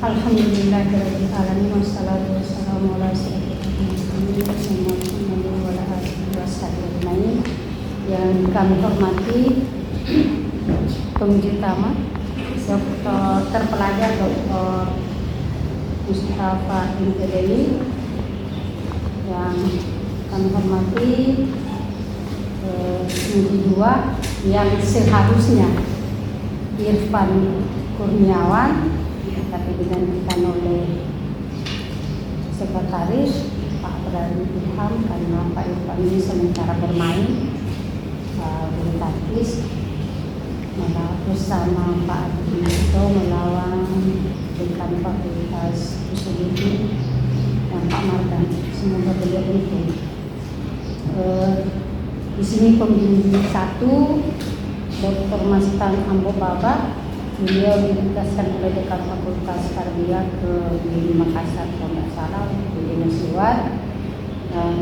Alhamdulillahirabbil alamin wassalatu wassalamu ala sayyidina Muhammadin wa ala alihi wasallam. Yang kami hormati penguji utama Dr. Terpelajar Dr. Mustafa Intedeli, yang kami hormati penguji dua yang seharusnya Irfan Kurniawan, tapi digantikan oleh sekretaris Pak Brani Ilham karena Pak Irfan ini sementara bermain bulu tangkis bersama Pak Adi itu melawan dekan Fakultas Usuludin dan Pak Mardan. Semoga beliau itu di sini pembimbing satu Dr. Mastan Ambo Baba. Beliau ditugaskan oleh dekan Fakultas Tarbiyah di Makassar kalau nggak salah di Indonesia. Dan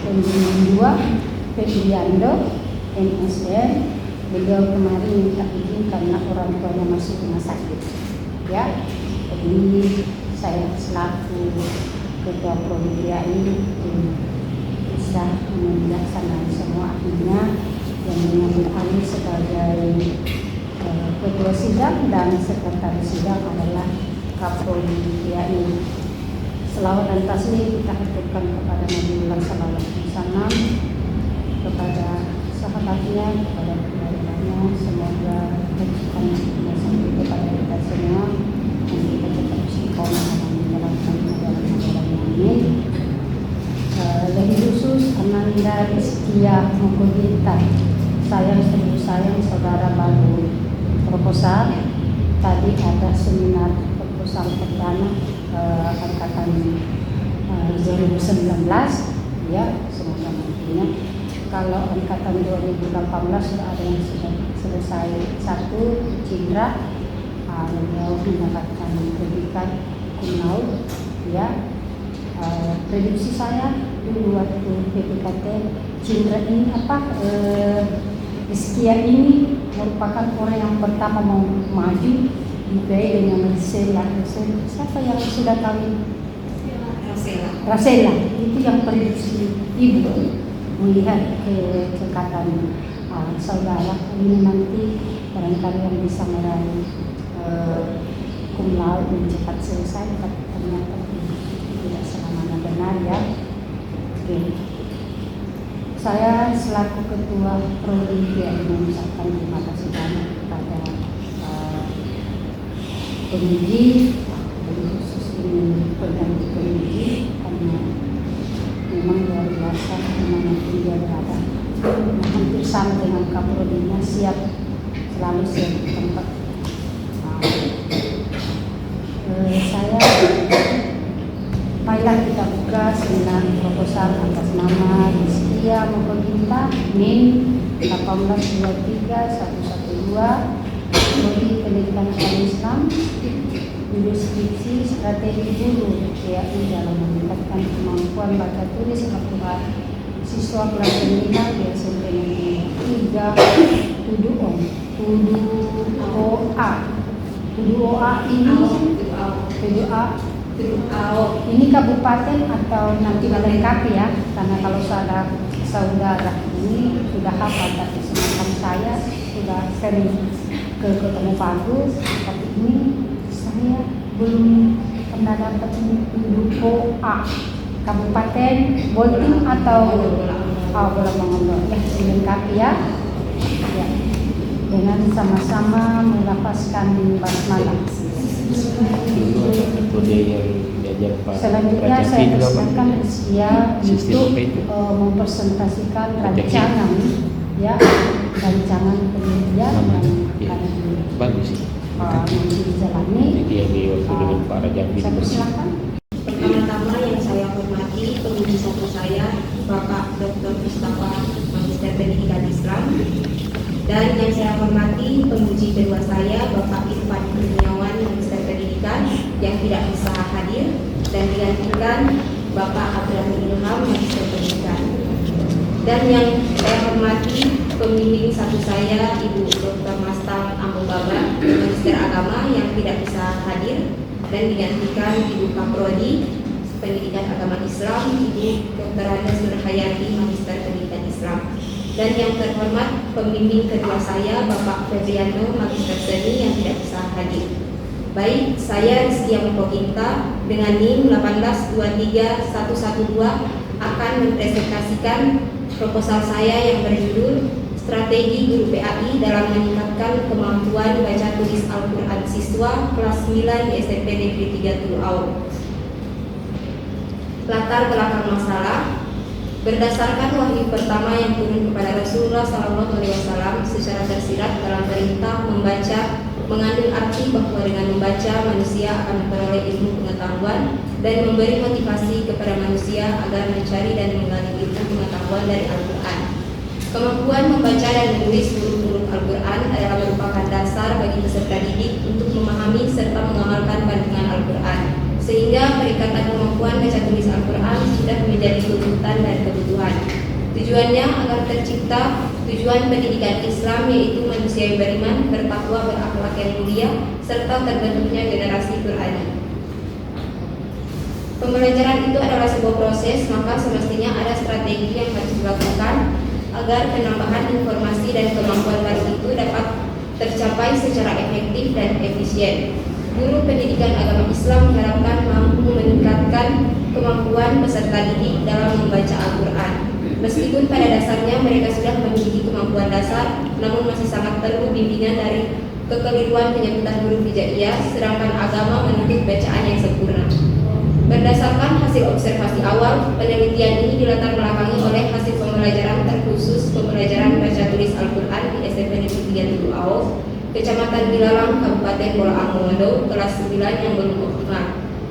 pembimbing dua Fedriando MSN, beliau kemarin minta izin karena orang tuanya masih rumah sakit. Ya, jadi saya selaku ketua program ini bisa menjelaskan semua akhirnya yang mengambil alih sebagai ketua sidang dan sekretaris sidang adalah Kapolri ini. Selawat dan taslim kita haturkan kepada Nabiullah sallallahu alaihi wasallam, kepada sahabatnya, kepada keluarganya. Semoga rezeki sampai kepada kita semua dan kita tetap istiqomah menjalankan ajaran ini. Lebih khusus Ananda Rizkia Mukudita, sayang seribu sayang saudara baru proposal. Tadi ada seminar proposal perdana angkatan 2019 ya, semoga nantinya kalau angkatan 2018 sudah ada yang sudah selesai satu Cindra, beliau mendapatkan predikat cum laude ya. Prediksi saya dulu waktu PPKT Cindra ini Rizkia ini merupakan orang yang pertama mau maju di PI dengan Rasela. Siapa yang sudah kawin? Rasela. Itu yang prediksi ibu melihat kekatan saudara ini nanti barangkali yang bisa meraih cum laude dan cepat selesai, tapi ternyata tidak selamanya benar ya. Oke. Saya selaku ketua prodi mengucapkan terima kasih banyak kepada penguji, khusus ini pengganti penguji karena memang luar biasa dimanapun dia berada. Hampir sama dengan kaprodinya, siap selalu siap di tempat. Saya marilah kita buka seminar proposal atas nama Rizkia Mukudita NIM 1823-112 Prodi Pendidikan Agama Islam, judul skripsi strategi guru yakni dalam meningkatkan kemampuan baca tulis Al-Quran siswa kelas 9 di SMP Negeri 3 Tuduoa ini kabupaten atau nanti melengkapi ya, karena kalau saudara ini sudah hafal, tapi semacam saya sudah sering ketemu Bagus, tapi ini saya belum pernah dapat Tuduoa kabupaten Bolting atau Bola Mongondo ya, dilengkapi ya. Dengan sama-sama melafazkan basmalah. Selanjutnya saya persilakan Rizkia untuk mempresentasikan rancangan ya, rancangan penelitian yang bagus sih. nanti dijalani. Saya persilakan. Pertama-tama yang saya hormati penguji satu saya Bapak Dr. Mustafa Magister Pendidikan Islam, dan yang saya hormati penguji kedua saya Bapak Irfan Kurniawan Magister Pendidikan yang tidak bisa hadir dan digantikan Bapak Brani Ilham Magister Pendidikan. Dan yang saya hormati pembimbing satu saya Ibu Dr. Mastan Ambo Baba Magister Agama yang tidak bisa hadir, dan digantikan Ibu Kaprodi Pendidikan Agama Islam, Ibu Dr. Andes Nurhayati, Magister Pendidikan Islam. Dan yang terhormat pembimbing kedua saya, Bapak Febriano, Magister Seni yang tidak bisa hadir. Baik, saya Rizky Amukoginta dengan NIM 1823112 akan mempresentasikan proposal saya yang berjudul Strategi Guru PAI dalam meningkatkan kemampuan baca tulis Al-Quran siswa kelas 9 di SMP Negeri 3 Tuluau. Latar belakang masalah. Berdasarkan wahyu pertama yang turun kepada Rasulullah SAW secara tersirat dalam perintah membaca, mengandung arti bahwa dengan membaca manusia akan memperoleh ilmu pengetahuan dan memberi motivasi kepada manusia agar mencari dan menggali ilmu pengetahuan dari Al-Quran. Kemampuan membaca dan menulis huruf-huruf Al-Quran adalah merupakan dasar bagi peserta didik untuk memahami serta mengamalkan kandungan Al-Quran, sehingga peningkatan kemampuan baca tulis Al-Quran sudah menjadi tuntutan dan kebutuhan. Tujuannya agar tercipta tujuan pendidikan Islam, yaitu manusia yang beriman, bertakwa, berakhlak yang mulia, serta terbentuknya generasi Qurani. Pembelajaran itu adalah sebuah proses, maka semestinya ada strategi yang harus dilakukan agar penambahan informasi dan kemampuan baru itu dapat tercapai secara efektif dan efisien. Guru pendidikan agama Islam diharapkan mampu meningkatkan kemampuan peserta didik dalam membaca Al-Quran. Meskipun pada dasarnya mereka sudah memiliki kemampuan dasar, namun masih sangat perlu bimbingan dari kekeliruan penyebutan huruf hijaiyah, sedangkan agama menuntut bacaan yang sempurna. Berdasarkan hasil observasi awal, penelitian ini dilatar belakangi oleh hasil pembelajaran terkhusus pembelajaran baca tulis Al-Quran di SMP Negeri 3 Tuluau, Kecamatan Bilalang, Kabupaten Bolaang Mongondo, kelas 9 yang belum optimal.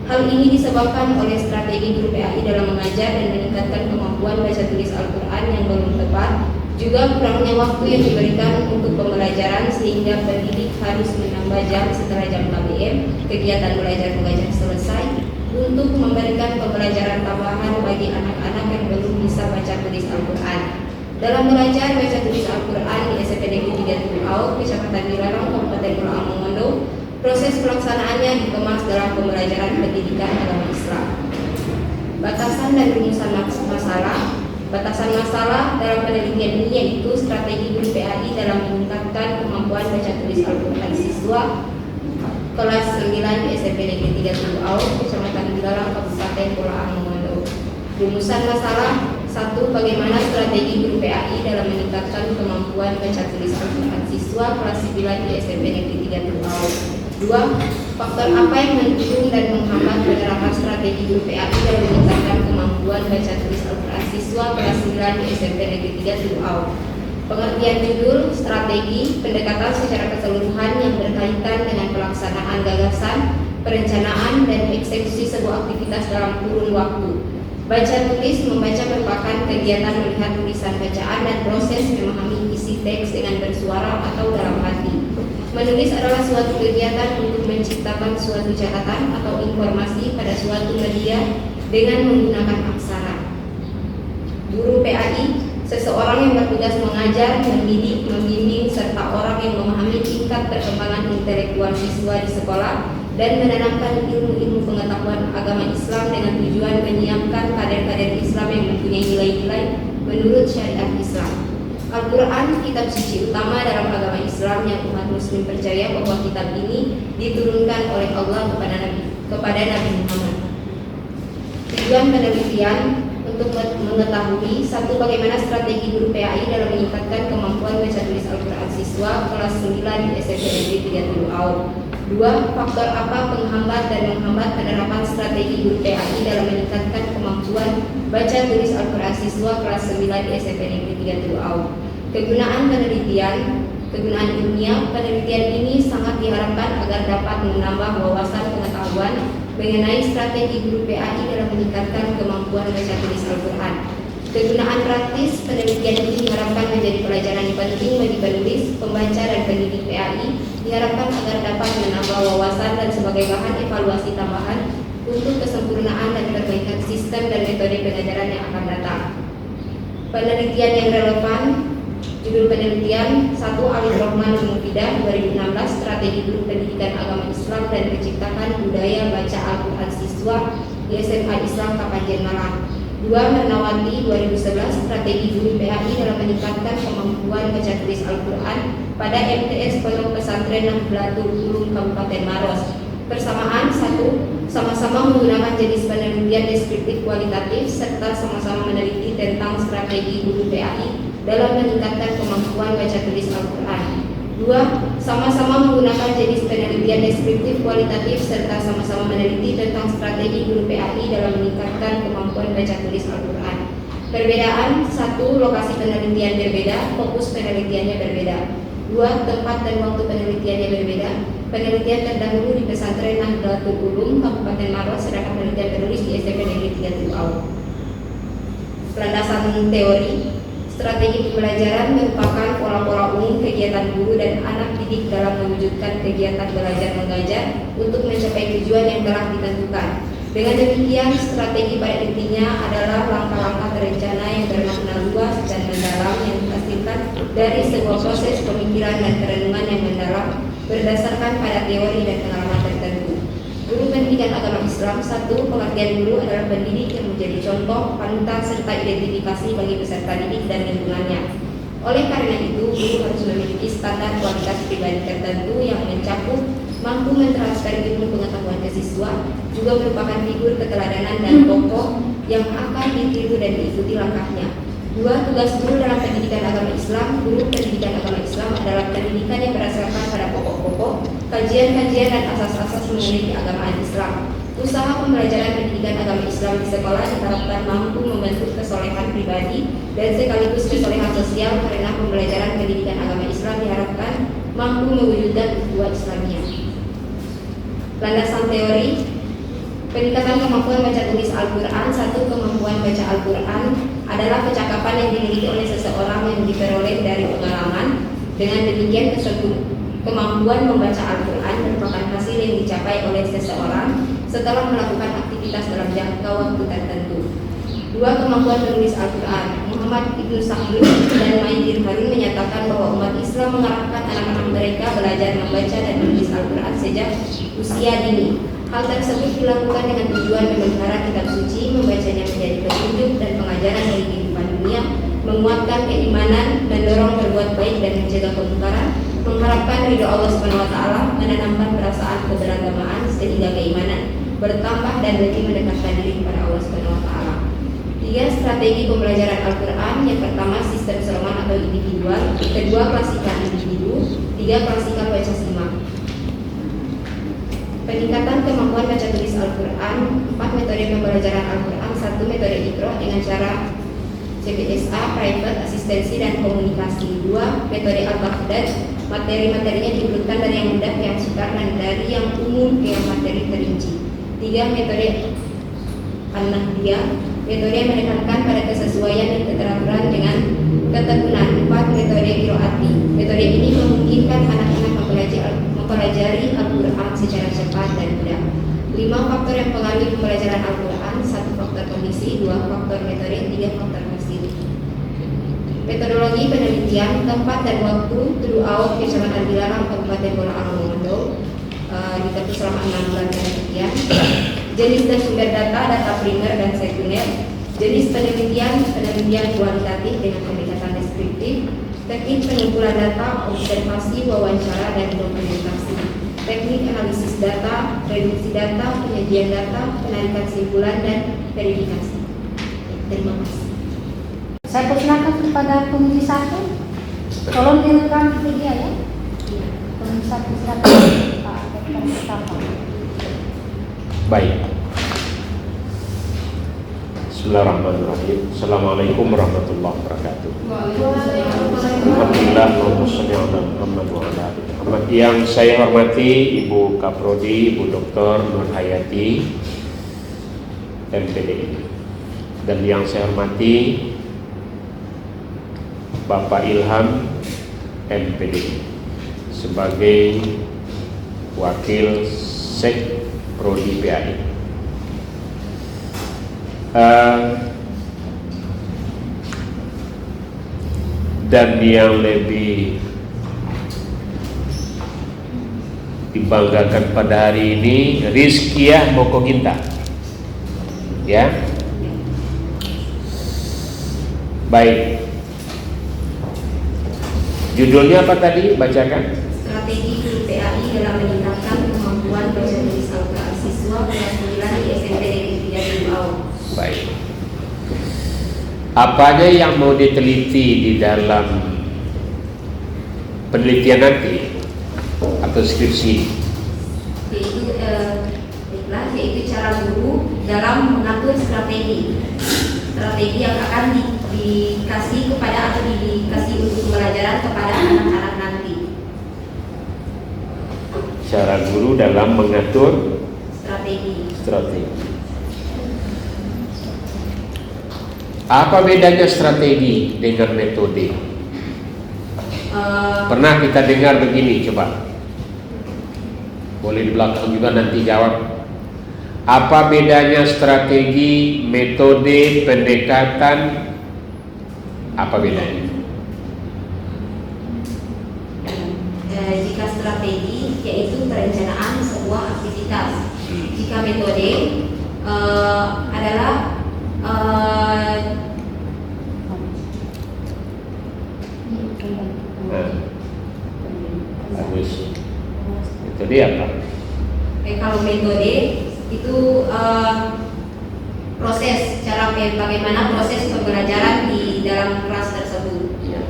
Hal ini disebabkan oleh strategi guru PAI dalam mengajar dan meningkatkan kemampuan baca tulis Al-Quran yang belum tepat, juga kurangnya waktu yang diberikan untuk pembelajaran sehingga pendidik harus menambah jam setelah jam KBM, kegiatan belajar mengajar selesai, untuk memberikan pembelajaran tambahan bagi anak-anak yang belum bisa baca tulis Al-Quran. Dalam belajar baca tulis Al-Quran di SMP Negeri 3 Tuluau, Kecamatan Bilalang, Kabupaten Bolaang Mongondo, proses pelaksanaannya dikemas dalam pembelajaran pendidikan agama Islam. Batasan dan rumusan masalah. Batasan masalah dalam penelitian ini yaitu strategi guru PAI dalam meningkatkan kemampuan baca tulis Al-Quran siswa kelas 9 di SMP Negeri 3 Tuluau, Kecamatan Bilalang, Kabupaten Bolaang Mongondo. Rumusan masalah. 1. Bagaimana strategi guru PAI dalam meningkatkan kemampuan baca tulis Al-Quran siswa kelas 9 di SMP Negeri 3 Tuluau. 2. Faktor apa yang mendukung dan menghambat penerapan strategi guru PAI dalam meningkatkan kemampuan baca tulis Al-Quran siswa kelas 9 di SMP Negeri 3 Tuluau. Pengertian judul, strategi, pendekatan secara keseluruhan yang berkaitan dengan pelaksanaan gagasan, perencanaan, dan eksekusi sebuah aktivitas dalam kurun waktu. Baca tulis membaca merupakan kegiatan melihat tulisan bacaan dan proses memahami isi teks dengan bersuara atau dalam hati. Menulis adalah suatu kegiatan untuk menciptakan suatu catatan atau informasi pada suatu media dengan menggunakan aksara. Guru PAI, seseorang yang bertugas mengajar, mendidik, membimbing, serta orang yang memahami tingkat perkembangan intelektual siswa di sekolah dan menanamkan ilmu-ilmu pengetahuan agama Islam dengan tujuan menyiapkan kader-kader Islam yang mempunyai nilai-nilai menurut syariat Islam. Al-Quran, kitab suci utama dalam agama Islam yang umat muslim percaya bahwa kitab ini diturunkan oleh Allah kepada Nabi Muhammad. Tujuan penelitian untuk mengetahui: 1. Bagaimana strategi guru PAI dalam meningkatkan kemampuan baca tulis Al-Quran siswa kelas 9 di SMP Negeri 3 Tuluau. 2. Faktor apa penghambat dan menghambat penerapan strategi guru PAI dalam meningkatkan kemampuan baca tulis Al-Quran siswa kelas 9 di SMP Negeri 3 Tuluau. Kegunaan penelitian. Kegunaan ilmiah. Penelitian ini sangat diharapkan agar dapat menambah wawasan pengetahuan mengenai strategi guru PAI dalam meningkatkan kemampuan baca tulis Al-Quran. Kegunaan praktis. Penelitian ini diharapkan menjadi pelajaran yang penting bagi penulis, pembaca, dan pendidik PAI. Diharapkan agar dapat menambah wawasan dan sebagai bahan evaluasi tambahan untuk kesempurnaan dan perbaikan sistem dan metode pengajaran yang akan datang. Penelitian yang relevan. Judul penelitian 1 Alif Rahman Mufidah 2016 Strategi Guru Pendidikan Agama Islam dan Menciptakan Budaya Baca Al-Quran Siswa di SMA Islam Kapanjen Malang. 2 Mernawati 2011 Strategi Guru PAI dalam meningkatkan kemampuan baca tulis Al-Quran pada MTS Pondok Pesantren Nahdlatul Ulum Kabupaten Maros. Persamaan 1. Sama-sama menggunakan jenis penelitian deskriptif kualitatif serta sama-sama meneliti tentang strategi guru PAI dalam meningkatkan kemampuan baca tulis Al-Quran. 2. Sama-sama menggunakan jenis penelitian deskriptif kualitatif serta sama-sama meneliti tentang strategi guru PAI dalam meningkatkan kemampuan baca tulis Al-Quran. Perbedaan 1. Lokasi penelitian berbeda, fokus penelitiannya berbeda. 2. Tempat dan waktu penelitiannya berbeda. Penelitian terdahulu di Pesantren Nahdlatul Ulum Kabupaten Maros, sedangkan penelitian tertulis di SMP Negeri 3 Tuau. Landasan teori. Strategi pembelajaran merupakan pola-pola umum kegiatan guru dan anak didik dalam mewujudkan kegiatan belajar mengajar untuk mencapai tujuan yang telah ditentukan. Dengan demikian, strategi pada intinya adalah langkah-langkah terencana yang bermakna luas dan mendalam yang dihasilkan dari sebuah proses pemikiran dan perenungan yang mendalam berdasarkan pada teori dan pengalaman tertentu. Guru pendidikan agama Islam. 1. Pengertian guru adalah pendidik yang menjadi contoh, panutan, serta identifikasi bagi peserta didik dan lingkungannya. Oleh karena itu, guru harus memiliki standar kualitas pribadi tertentu yang mencakup mampu mentransfer ilmu pengetahuan ke siswa, juga merupakan figur keteladanan dan tokoh yang akan ditiru dan diikuti langkahnya. 2. Tugas guru dalam pendidikan agama Islam. Guru pendidikan agama Islam adalah pendidikan yang berdasarkan pada pokok-pokok, kajian-kajian dan asas-asas mengenai keagamaan Islam. Usaha pembelajaran pendidikan agama Islam di sekolah diharapkan mampu membentuk kesolehan pribadi dan sekaligus kesolehan sosial, karena pembelajaran pendidikan agama Islam diharapkan mampu mewujudkan ukhuwah Islamiyah. Landasan teori. Peningkatan kemampuan baca tulis Al-Quran. 1. Kemampuan baca Al-Quran adalah kecakapan yang dimiliki oleh seseorang yang diperoleh dari pengalaman. Dengan demikian, kemampuan membaca Al-Quran merupakan hasil yang dicapai oleh seseorang setelah melakukan aktivitas dalam jangka waktu tertentu. 2. Kemampuan menulis Al-Quran. Muhammad Ibnu Sahlun dan Maidir Harun menyatakan bahwa umat Islam mengarahkan anak-anak mereka belajar membaca dan menulis Al-Quran sejak usia dini. Hal tersebut dilakukan dengan tujuan memelihara kitab suci, membacanya menjadi petunjuk dan pengajaran dari kehidupan dunia, menguatkan keimanan, mendorong berbuat baik dan mencegah kemungkaran, mengharapkan ridho Allah SWT, menanamkan perasaan keberagamaan sehingga keimanan bertambah dan lebih mendekatkan diri kepada Allah SWT. 3. Strategi pembelajaran Al-Quran. Yang pertama, sistem serangan atau individual. Kedua, klasikal individu. 3. Klasikal baca simak. Peningkatan kemampuan baca tulis Al-Quran. 4. Metode pembelajaran Al-Quran. 1. Metode Iqra dengan cara CBSA, private, asistensi, dan komunikasi. 2. Metode Al-Baghdad. Materi-materinya diurutkan dari yang mudah ke yang sukar dan dari yang umum ke yang materi terinci. 3. Metode An-Nahdiyah. Metode yang menekankan pada kesesuaian dan keteraturan dengan ketekunan. 4. Metode Qiraati. Metode ini memungkinkan anak-anak mempelajari Al-Quran secara cepat dan mudah. 5. Faktor yang mempengaruhi pembelajaran Al-Quran. 1. Faktor kondisi. 2. Faktor metode. 3. Faktor hasil. Metodologi penelitian. Tempat dan waktu. Tuau, Kecamatan Dilarang, Kabupaten Bola Mongondo. Ditempuh selama 6 bulan penelitian. Jenis dan sumber data primer dan sekunder. Jenis penelitian kualitatif dengan pendekatan deskriptif. Teknik pengumpulan data, observasi, wawancara, dan dokumentasi. Teknik analisis data, reduksi data, penyajian data, penarikan simpulan, dan verifikasi. Terima kasih. Saya persilakan kepada penguji 1. Tolong direkam video ya. Penguji 1 silakan. Pak Dr. Mustafa. Baik. Bismillahirrahmanirrahim. Assalamualaikum warahmatullahi wabarakatuh. Alhamdulillah, Muhammad. Yang saya hormati Ibu Kaprodi, Ibu Dr. Nur Hayati, MPDI, dan yang saya hormati Bapak Ilham, MPDI, sebagai Wakil Sek Prodi PAI. dan yang lebih dibanggakan pada hari ini Rizkiah Mokoginta, ya. Baik, judulnya apa tadi? Bacakan. Strategi PAI dalam meningkatkan kemampuan baca tulis Al-Quran siswa kelas 9 di SMP Negeri 3 Riau. Baik. Apa aja yang mau diteliti di dalam penelitian nanti atau skripsi? Yaitu cara guru dalam mengatur strategi yang akan dikasih kepada atau dikasih untuk pembelajaran kepada anak-anak nanti. Cara guru dalam mengatur strategi. Apa bedanya strategi dengan metode? Pernah kita dengar begini, coba. Boleh di belakang juga nanti jawab. Apa bedanya strategi, metode, pendekatan? Apa bedanya? Jika strategi yaitu perencanaan sebuah aktivitas. Jika metode adalah bagus. Metode apa? Kalau metode itu proses, cara bagaimana proses pembelajaran di dalam kelas tersebut. Ya.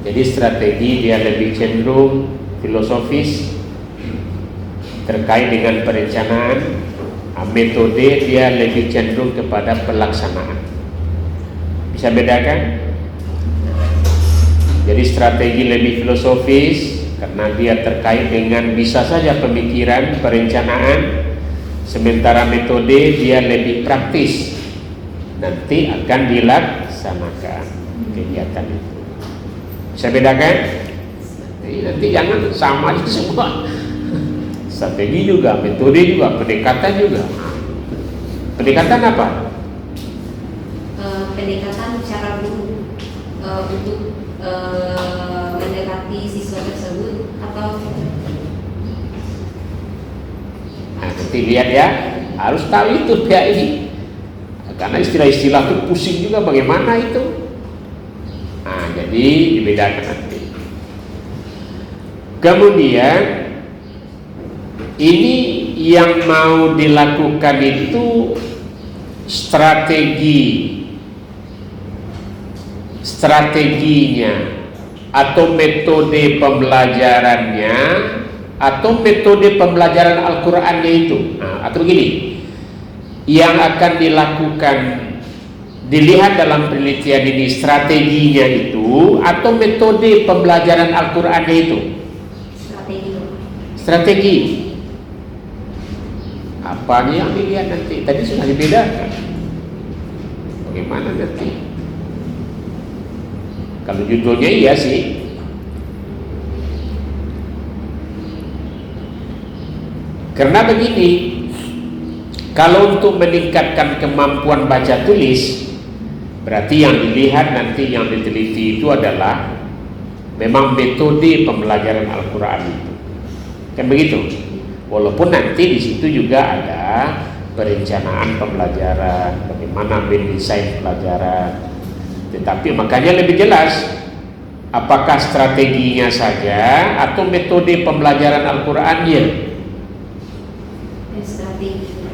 Jadi strategi dia lebih cenderung filosofis terkait dengan perencanaan. Metode dia lebih cenderung kepada pelaksanaan. Bisa bedakan? Jadi strategi lebih filosofis karena dia terkait dengan bisa saja pemikiran, perencanaan. Sementara metode dia lebih praktis, nanti akan dilaksanakan kegiatan itu. Bisa bedakan? Nanti jangan sama itu semua. Strategi juga, metode juga, pendekatan juga. Pendekatan apa? Pendekatan cara guru untuk mendekati siswa tersebut atau nanti lihat ya, harus tahu itu PAI karena istilah-istilah itu pusing juga bagaimana itu. Jadi dibedakan nanti. Kemudian ini yang mau dilakukan itu strateginya atau metode pembelajarannya atau metode pembelajaran Al-Qur'annya itu. Atau begini, yang akan dilakukan dilihat dalam penelitian ini strateginya itu atau metode pembelajaran Al-Qur'annya itu? Strategi. Apanya yang dilihat nanti? Tadi sudah dibedakan. Bagaimana nanti? Kalau judulnya iya sih. Karena begini, kalau untuk meningkatkan kemampuan baca tulis, berarti yang dilihat nanti, yang diteliti itu adalah memang metode pembelajaran Al-Quran itu. Kan begitu? Walaupun nanti di situ juga ada perencanaan pembelajaran, bagaimana mendesain pelajaran. Tetapi makanya lebih jelas apakah strateginya saja atau metode pembelajaran Al-Qur'annya. Strategi.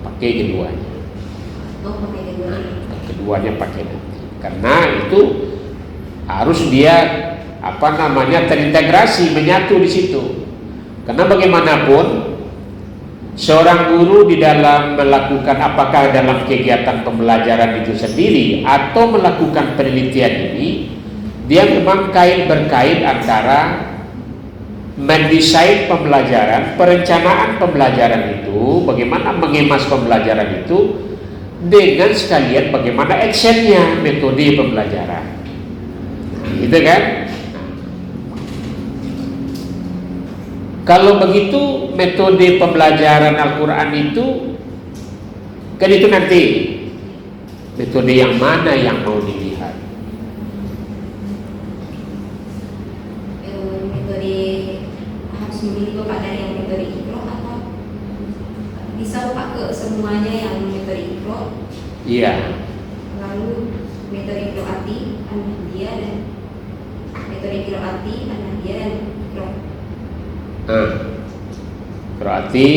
Pakai keduanya. Pakai keduanya. Keduanya pakai nanti. Karena itu harus dia terintegrasi, menyatu di situ. Karena bagaimanapun seorang guru di dalam melakukan apakah dalam kegiatan pembelajaran itu sendiri atau melakukan penelitian ini, dia memang berkait antara mendesain pembelajaran, perencanaan pembelajaran itu, bagaimana mengemas pembelajaran itu, dengan sekalian bagaimana actionnya, metode pembelajaran. Gitu kan? Kalau begitu metode pembelajaran Al-Quran itu kan itu nanti Metode yang mana yang mau dilihat? Metode harus memilih Bapak dari yang metode Iqra atau bisa Bapak ke semuanya yang metode Iqra? Iya. Lalu metode Qiraati, An-Nahdiyah dan metode Qiraati, An-Nahdiyah dan Iqra. Qiraati,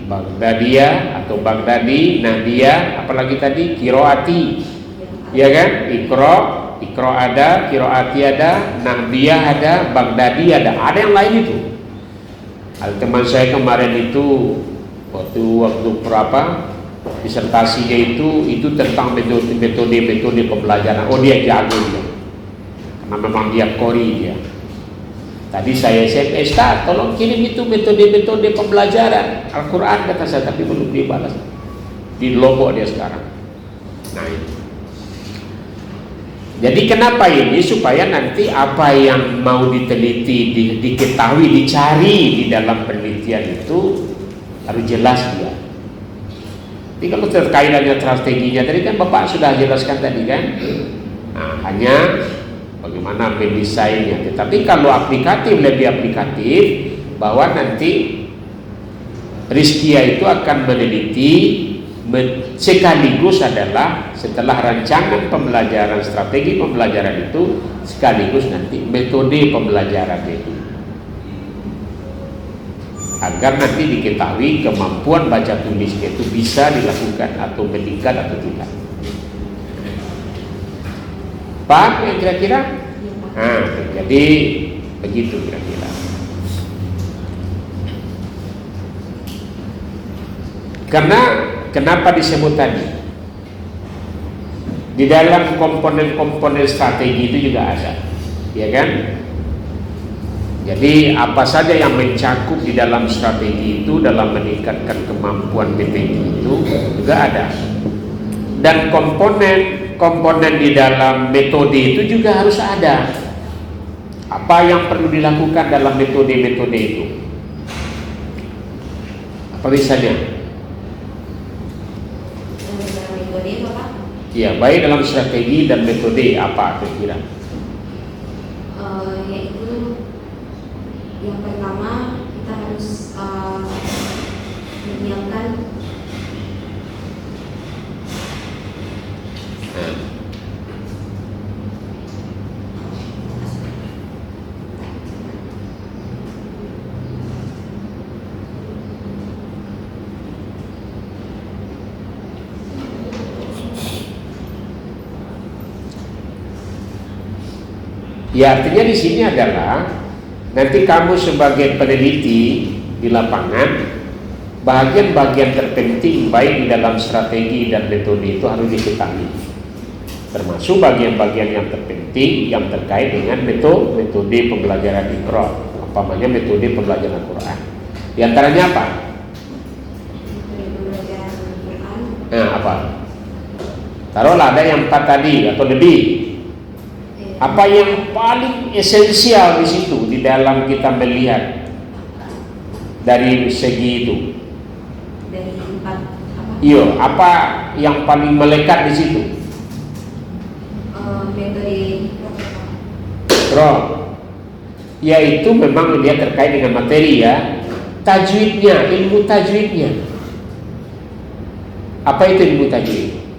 Baghdadiyah atau Baghdadi, Nahdiyah, apalagi tadi Qiraati. Ya kan? Iqra ada, Qiraati ada, Nahdiyah ada, Baghdadi ada. Ada yang lain itu. Ada teman saya kemarin itu waktu berapa disertasinya itu tentang metode pembelajaran. Oh, dia jago dia. Karena memang dia kori dia. Tadi saya SMS, tolong kirim itu metode pembelajaran Al-Quran, kata saya, tapi belum dibalas. Di Lombok dia sekarang. Nah itu. Jadi kenapa ini? Supaya nanti apa yang mau diteliti, diketahui, dicari di dalam penelitian itu harus jelas dia. Jadi kalau terkait dengan strateginya, tadi kan Bapak sudah jelaskan tadi kan. Nah, hanya bagaimana mendesainnya. Tetapi kalau aplikatif, lebih aplikatif, bahwa nanti Rizkia itu akan meneliti sekaligus adalah setelah rancangan pembelajaran, strategi pembelajaran itu, sekaligus nanti metode pembelajaran itu, agar nanti diketahui kemampuan baca tulisnya itu bisa dilakukan atau meningkat atau tidak. Pak, yang kira-kira? Nah, jadi begitu kira-kira. Karena kenapa disebut tadi? Di dalam komponen-komponen strategi itu juga ada, ya kan? Jadi apa saja yang mencakup di dalam strategi itu dalam meningkatkan kemampuan BPI itu juga ada. Dan komponen di dalam metode itu juga harus ada. Apa yang perlu dilakukan dalam metode-metode itu? Apa misalnya? Dalam metode Bapak? Ya, baik dalam strategi dan metode apa kira-kira? Yaitu yang pertama kita harus menyiapkan ya, artinya di sini adalah nanti kamu sebagai peneliti di lapangan, bagian-bagian terpenting baik di dalam strategi dan metode itu harus diketahui, termasuk bagian-bagian yang terpenting yang terkait dengan metode pembelajaran Iqra, umpamanya metode pembelajaran Al-Quran. Di antaranya apa? metode pembelajaran Al-Quran. Nah, apa? Taruhlah ada yang 4 tadi atau lebih. Apa yang paling esensial di situ di dalam kita melihat dari segi itu? Dari 4 apa? Iya, apa yang paling melekat di situ? Metode Iqra. Yaitu memang dia terkait dengan materi ya. Tajwidnya, ilmu tajwidnya. Apa itu ilmu tajwid?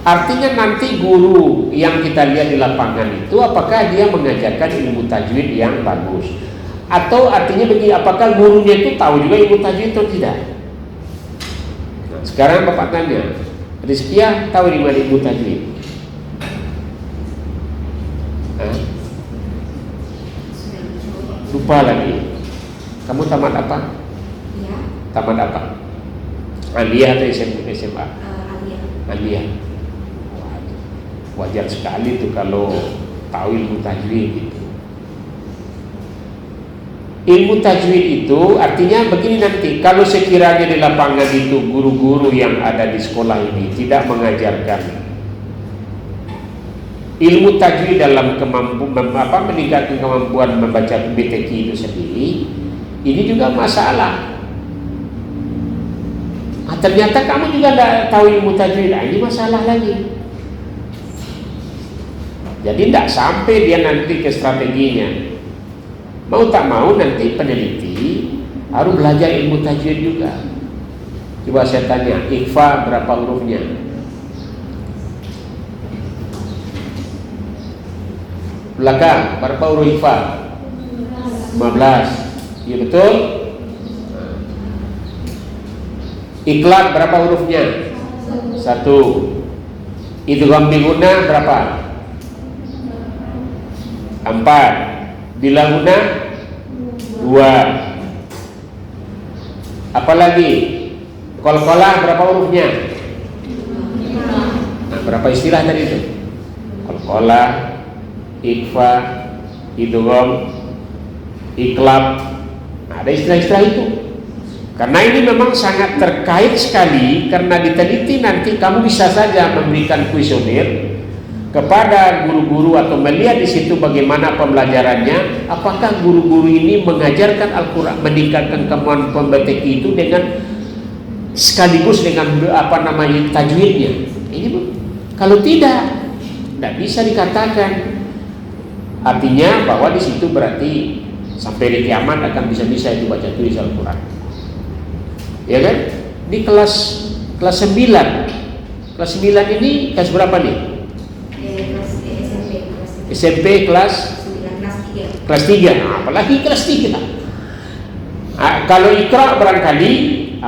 Artinya nanti guru yang kita lihat di lapangan itu apakah dia mengajarkan ilmu tajwid yang bagus, atau artinya begini, apakah gurunya itu tahu juga ilmu tajwid atau tidak? Nah, sekarang Bapak tanya, Rizkia tahu di mana ilmu tajwid? Lupa lagi. Kamu tamat apa? ya, Tamat apa? Aliyah atau SMA? Aliyah. Wajar sekali tuh kalau tahu ilmu tajwid itu. Ilmu tajwid itu artinya begini nanti, kalau sekiranya di lapangan itu guru-guru yang ada di sekolah ini tidak mengajarkan ilmu tajwid dalam meningkatkan kemampuan membaca BTQ itu sendiri, ini juga masalah. Ternyata kamu juga tidak tahu ilmu tajwid. Ini masalah lagi. Jadi tidak sampai dia nanti ke strateginya. Mau tak mau nanti peneliti harus belajar ilmu tajwid juga. Coba saya tanya, ikhfa berapa hurufnya? Belakang, berapa huruf ikhfa? 15. Ya betul? Iqlab berapa hurufnya? 1. Idgham bi gunnah berapa? 4. Bila gunnah 2. Apalagi? Qalqalah berapa hurufnya? Nah, berapa istilah tadi itu? Qalqalah, ikhfa, idgham, iqlab. Nah, ada istilah-istilah itu. Karena ini memang sangat terkait sekali, karena diteliti nanti kamu bisa saja memberikan kuesioner kepada guru-guru atau melihat di situ bagaimana pembelajarannya, apakah guru-guru ini mengajarkan Al-Quran, meningkatkan kemampuan PTQ itu dengan sekaligus dengan tajwidnya. Ini kalau tidak bisa dikatakan. Artinya bahwa di situ berarti sampai di kiamat akan bisa-bisa itu baca tulis Al-Quran. Ya kan? Di kelas 9. Kelas 9 ini kelas berapa nih? SMP kelas 3. Nah, apalagi kelas 3. Nah, kalau Iqra barangkali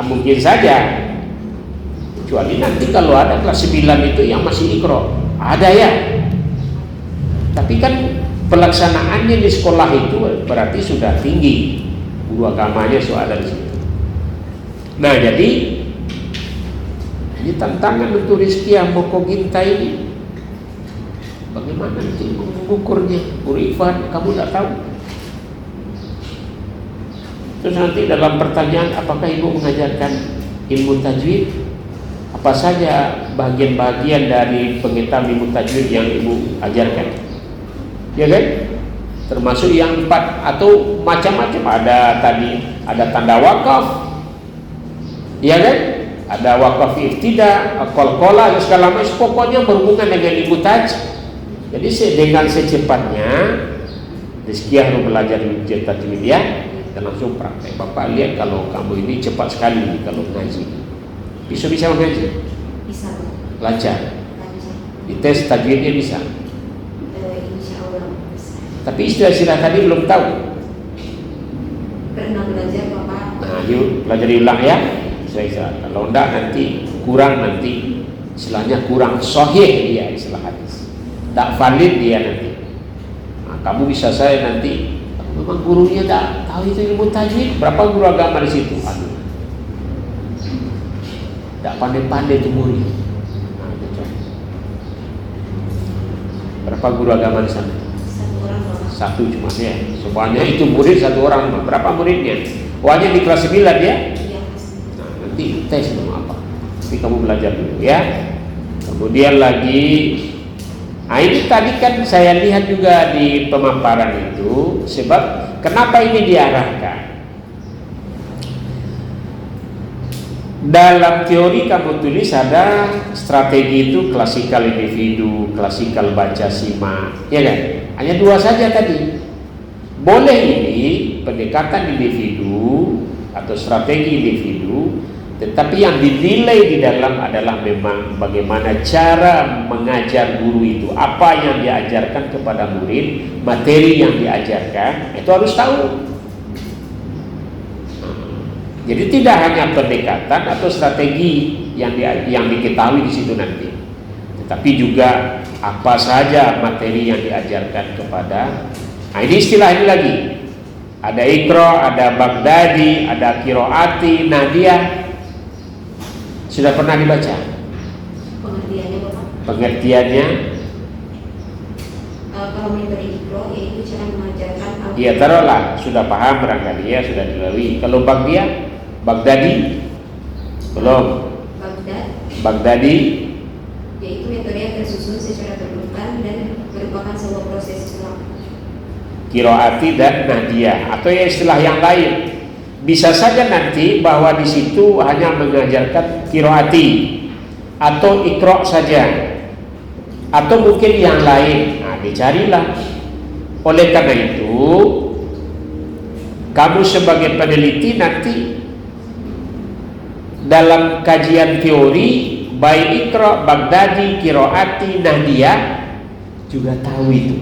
mungkin saja. Kecuali nanti kalau ada kelas 9 itu yang masih Iqra. Ada ya. Tapi kan pelaksanaannya di sekolah itu berarti sudah tinggi. Guru agamanya sudah ada di situ. Nah, jadi ini tantangan untuk Rizkia Moko Ginta ini. Bagaimana nanti mengukurnya? Urifan, kamu tidak tahu. Terus nanti dalam pertanyaan, apakah ibu mengajarkan ilmu tajwid? Apa saja bagian-bagian dari pengetahuan ilmu tajwid yang ibu ajarkan? Ya kan? Termasuk yang 4 atau macam-macam. Ada tadi, ada tanda wakaf. Ya kan? Ada wakaf ibtida, qalqalah, segala macam, pokoknya berhubungan dengan ilmu tajwid. Jadi dengan secepatnya Rizkia harus belajar ilmu tajwid ya, dan langsung praktek. Bapak lihat kalau kamu ini cepat sekali kalau mengaji. Bisa mengaji? Bisa. Lancar. Di tes tajwidnya bisa. Insya Allah bisa. Tapi istilah-istilah tadi belum tahu. Pernah belajar Bapak. Nah, yuk pelajari ulang ya. Kalau enggak nanti kurang, nanti istilahnya kurang sahih dia istilah hadis, tak valid dia nanti. Nah, kamu bisa saya nanti memang gurunya tak tahu itu ilmu tajwid, berapa guru agama di situ? Aduh, tak pandai-pandai itu murid. Nah, berapa guru agama di sana? 1 orang Bapak. 1 cuma ya. Semuanya itu murid 1 orang. Berapa muridnya? Hanya di kelas 9 ya. Nanti tes sama apa? Tapi kamu belajar dulu ya. Kemudian lagi, nah ini tadi kan saya lihat juga di pemaparan itu, sebab kenapa ini diarahkan. Dalam teori kamu tulis ada strategi itu klasikal individu, klasikal baca simak, ya kan? Hanya 2 saja tadi. Boleh ini pendekatan individu atau strategi individu, tetapi yang dinilai di dalam adalah memang bagaimana cara mengajar guru itu, apa yang diajarkan kepada murid, materi yang diajarkan, itu harus tahu. Jadi tidak hanya pendekatan atau strategi yang diketahui di situ nanti, tetapi juga apa saja materi yang diajarkan kepada. Nah, ini istilah ini lagi. Ada Iqra, ada Baghdadi, ada Qiraati, Nadia. Sudah pernah dibaca? Pengertiannya Bapak? Pengertiannya? Kalau metode Iqra yaitu cara mengajarkan Al-Quran. Iya, taruhlah sudah paham barangkali ya, sudah dilalui. Kalau Baghdadi belum. Baghdadi Yaitu metode yang tersusun secara berurutan dan merupakan sebuah proses ulang. Qiraati dan Nadia, atau ya istilah yang lain. Bisa saja nanti bahwa di situ hanya mengajarkan qiraati atau iqra saja, atau mungkin yang lain. Nah, dicarilah. Oleh karena itu, kamu sebagai peneliti nanti dalam kajian teori baik Iqra, Baghdadi, Qiraati, Nahdiyah juga tahu itu.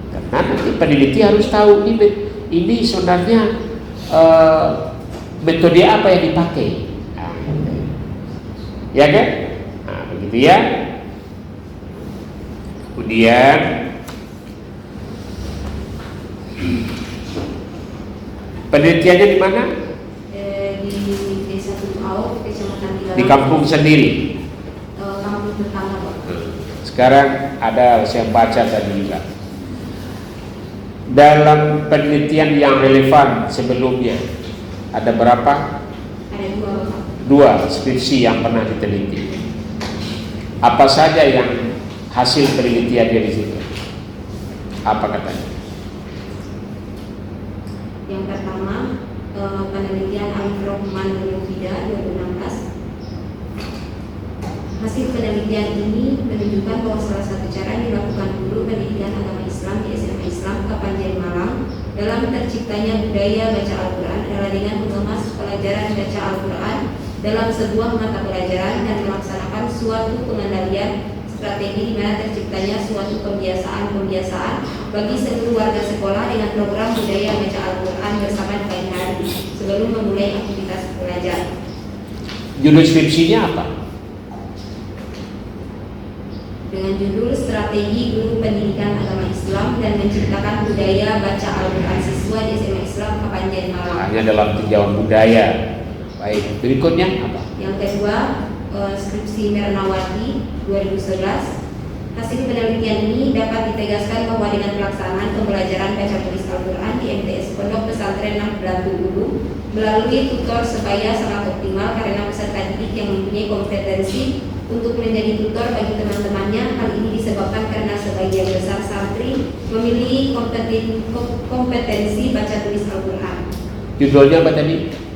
Karena nanti peneliti harus tahu ini sebenarnya metode apa yang dipakai. Nah, ya kan? Nah, begitu ya. Kemudian penelitiannya di mana? Di Desa Tumau, Kecamatan Tiga. Di kampung sendiri. Kampung pertama, Pak. Sekarang ada saya baca tadi juga. Dalam penelitian yang relevan sebelumnya ada berapa? Ada 2, Pak. 2 skripsi yang pernah diteliti. Apa saja yang hasil penelitiannya di situ? Apa katanya? Yang pertama, penelitian Alif Rahman Al-Mufida 2016. Hasil penelitian ini menunjukkan bahwa salah satu cara yang dilakukan guru pendidikan agama Islam di SMA Islam Kapanjen Malang dalam terciptanya budaya baca Al-Quran adalah dengan mengemas pelajaran baca Al-Quran dalam sebuah mata pelajaran dan melaksanakan suatu pengendalian strategi di mana terciptanya suatu pembiasaan bagi seluruh warga sekolah dengan program budaya baca Al-Quran bersama di pagi hari sebelum memulai aktivitas belajar. Judul skripsinya apa? Dengan judul Strategi Guru Pendidikan Agama Islam dan Menciptakan Budaya Baca Al-Quran Siswa di SMA Islam Kapanjen Malang. Hanya dalam tinjauan budaya. Baik, berikutnya apa? Yang kedua, skripsi Mernawati 2011. Hasil penelitian ini dapat ditegaskan bahwa dengan pelaksanaan pembelajaran baca tulis Al-Quran di MTS Pondok Pesantren Nahdlatul Ulum melalui tutor sebaya sangat optimal karena peserta didik yang mempunyai kompetensi untuk menjadi tutor bagi teman-temannya. Hal ini disebabkan karena sebagian besar santri memiliki kompetensi baca tulis Al-Quran. Judulnya apa tadi?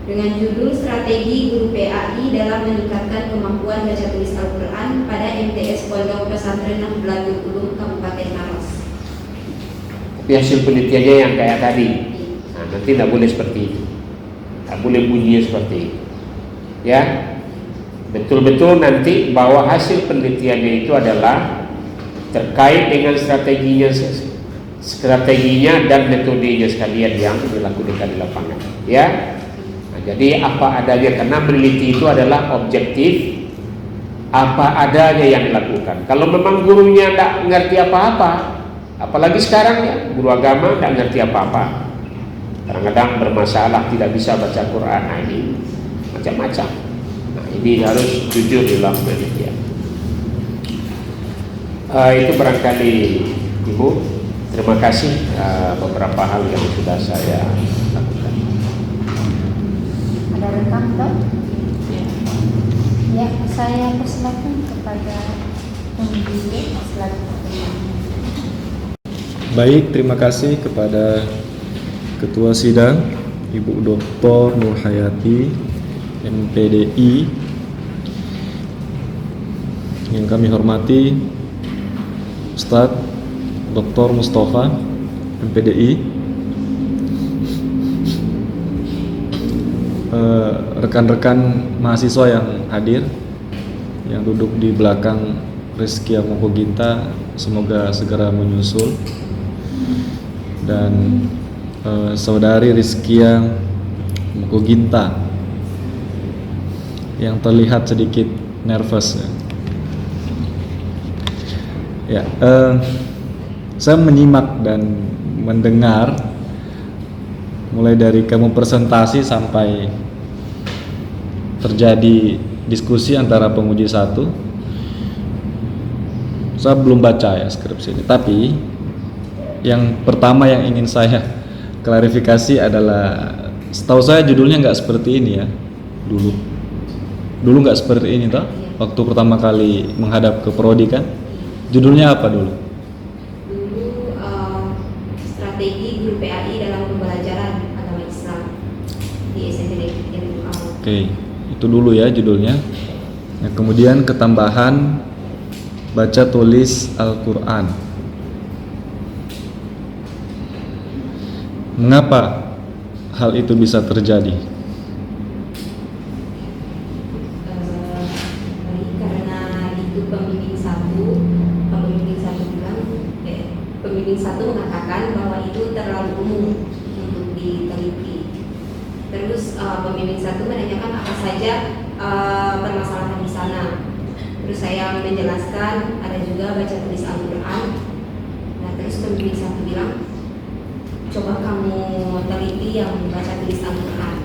Dengan judul Strategi Guru PAI dalam meningkatkan kemampuan baca tulis Al-Quran pada MTS Pondok Pesantren Nahdlatul Ulum Kabupaten Maros. Tapi hasil penelitiannya yang kayak tadi. Nah, nanti tidak boleh seperti itu. Tidak boleh bunyinya seperti itu. Ya, betul-betul nanti bahwa hasil penelitiannya itu adalah terkait dengan strateginya dan metodenya sekalian yang dilakukan di lapangan. Ya. Jadi apa adanya, karena meneliti itu adalah objektif, apa adanya yang dilakukan. Kalau memang gurunya tidak ngerti apa-apa, apalagi sekarang ya guru agama tidak ngerti apa-apa, kadang-kadang bermasalah tidak bisa baca Quran, nah ini macam-macam. Nah ini harus jujur dalam penelitian. Itu barangkali Ibu. Terima kasih beberapa hal yang sudah saya lakukan. Ada rekan dok? Ya, saya persilakan kepada pembimbing selanjutnya. Baik, terima kasih kepada Ketua Sidang Ibu Dr. Nur Hayati MPDI, yang kami hormati Ustadz Dr. Mustafa MPDI, rekan-rekan mahasiswa yang hadir, yang duduk di belakang Rizky Amoko Ginta, semoga segera menyusul, dan saudari Rizkia Amoko Ginta yang terlihat sedikit nervous ya. Saya menyimak dan mendengar mulai dari kamu presentasi sampai terjadi diskusi antara penguji satu. Saya belum baca ya skripsi ini, tapi yang pertama yang ingin saya klarifikasi adalah, setahu saya judulnya nggak seperti ini ya dulu nggak seperti ini toh, waktu pertama kali menghadap ke prodi kan. Judulnya apa dulu? Strategi Guru PAI dalam pembelajaran Oke, itu dulu ya judulnya. Nah, kemudian ketambahan baca tulis Al-Quran. Mengapa hal itu bisa terjadi? Karena itu pembimbing satu mengatakan bahwa itu terlalu umum untuk diteliti. Terus pembimbing satu menanyakan apa saja permasalahan di sana. Terus saya menjelaskan ada juga baca tulis Al-Quran. Nah, terus pembimbing satu bilang, coba kamu teliti yang baca tulis Al-Quran.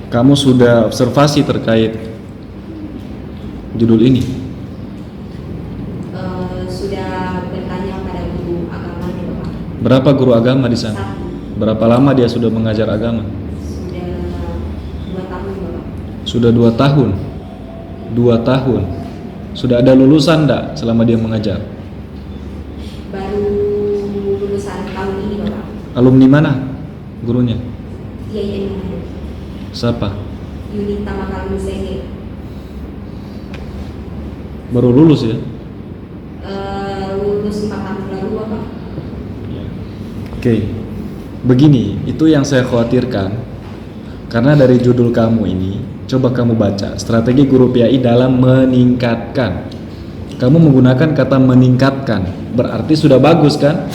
Kamu sudah observasi terkait judul ini? Sudah bertanya pada guru agama di Bapak. Berapa guru agama di sana? Satu. Berapa lama dia sudah mengajar agama? Sudah 2 tahun Bapak. Sudah 2 tahun. 2 tahun. Sudah ada lulusan enggak selama dia mengajar? Baru lulusan tahun ini Bapak. Alumni mana gurunya? IAIN Siapa? Yunita Makal Musenge. Baru lulus ya? Lulus 4 tahun lalu Bapak. Oke. Begini, itu yang saya khawatirkan. Karena dari judul kamu ini, coba kamu baca strategi guru PAI dalam meningkatkan. Kamu menggunakan kata meningkatkan, berarti sudah bagus kan?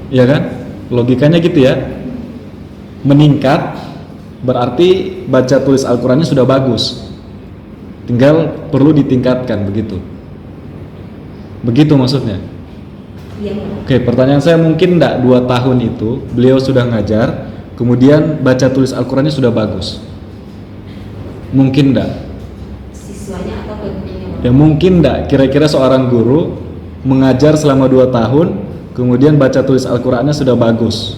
Iya kan? Logikanya gitu ya. Meningkat berarti baca tulis Al-Qurannya sudah bagus. Tinggal perlu ditingkatkan, begitu. Begitu maksudnya. Iya Bapak. Oke, pertanyaan saya, mungkin enggak 2 tahun itu beliau sudah ngajar, kemudian baca tulis Al-Qurannya sudah bagus? Mungkin enggak? Siswanya atau gurunya Bapak? Ya mungkin enggak, kira-kira seorang guru mengajar selama 2 tahun, kemudian baca tulis Al-Qurannya sudah bagus.